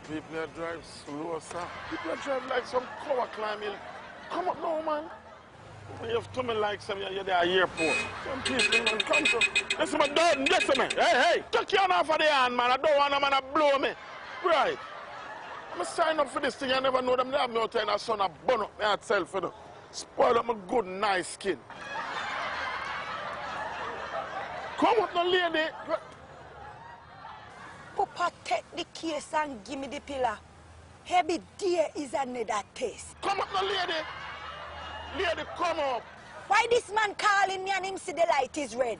People that drive slow, sir. People that drive like some cover climbing. Come up now, man. You have to me like some you're there at the airport. Some people, man, come to. Listen, man, don't listen, man. Hey, take your hand off of the hand, man. I don't want a man to blow me. Right. I'm sign up for this thing. I never know them. They have no time. I son a burn up myself for them. Spoil up my good, nice skin. Come up, no lady. Papa, take the case and give me the pillar. Every day is another test. Come up, no lady. Lady, come up. Why this man calling me and him see the light is red?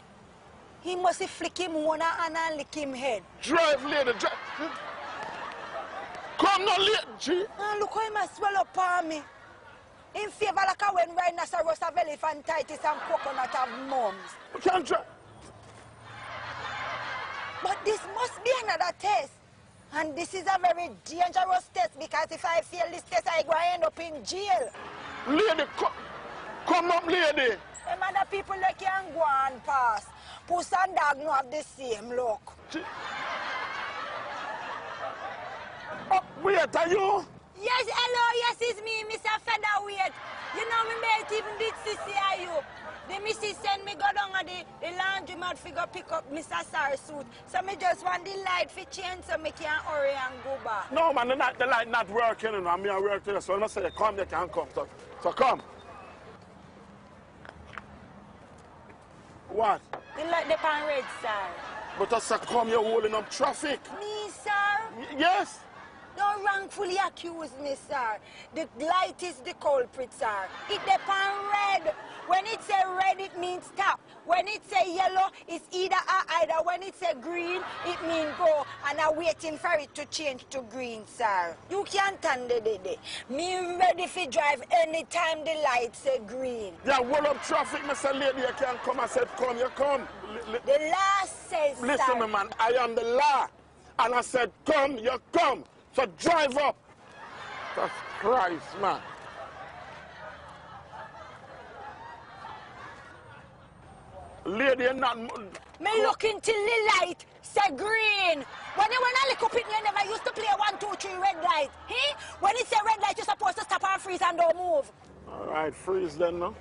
He must flick him one hand and lick him head. Drive, lady, drive. Come no lady. Gee. And look how he must swell up on me. In favor like a when rhinoceros have elephantitis and coconut have mums. You can't drive. But this must be another test. And this is a very dangerous test because if I fail this test, I go end up in jail. Lady, come up, lady. Them other people that can go and pass. Puss and dog no have the same look. Oh, wait, are you? Yes, hello, yes, it's me, Mr. Featherweight. You know me mate even did CCIU. The missus send me go down at the laundromat to go pick up Mr. Sar's suit. So me just want the light for change so me can hurry and go back. No, man, the light not working. You know. I'm here working, so I'm not saying come, they can come. So come. What? The light the pan red, sir. But I said come, you're holding up traffic. Me, sir? Yes. Don't wrongfully accuse me, sir. The light is the culprit, sir. It depends red. When it say red, it means stop. When it say yellow, it's either or either. When it say green, it means go. And I'm waiting for it to change to green, sir. You can't stand it. Me ready for drive anytime the light say green. Yeah, hold up traffic, Mr. Lady, you can't come. I said come, you come. The law says, listen, sir. me, man, I am the law. And I said come, you come. So drive up. That's Christ, man. Lady, you're not... Me looking till the light say green. When I look up it, you never used to play 1, 2, 3 red light. Hey? When it say red light, you're supposed to stop and freeze and don't move. All right, freeze then, no?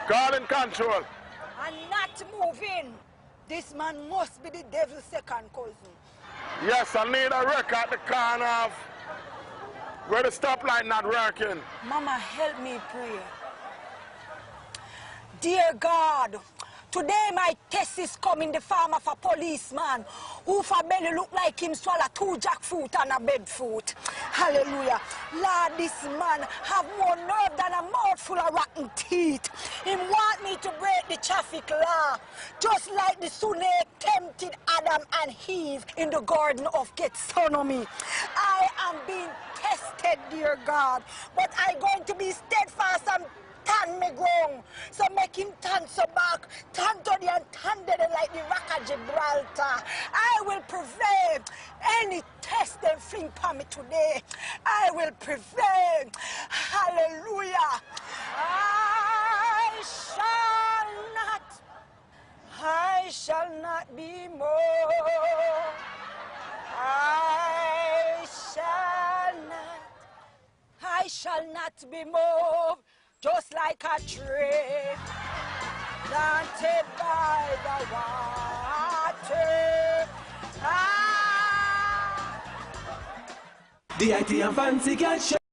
Call in control. And not moving. This man must be the devil's second cousin. Yes, I need a record at the corner of where the stoplight not working. Mama, help me pray. Dear God, today my test is coming the form of a policeman who for belly look like him swallow 2 jackfruit and a bedfruit. Hallelujah. Lord, this man have more nerve than a mouthful of rotten teeth. He want me to break the traffic law, just like the snake tempted Adam and Eve in the Garden of Gethsemane. I am being tested, dear God, but I'm going to be steadfast and turn me ground. So make him turn so back, turn to the and turn to the like the rock of Gibraltar. I will prevail. Any test they fling upon me today, I will prevail. Hallelujah. I shall not be moved. I shall not be moved. Just like a tree planted by the water. DIT and Fancy Cat Show.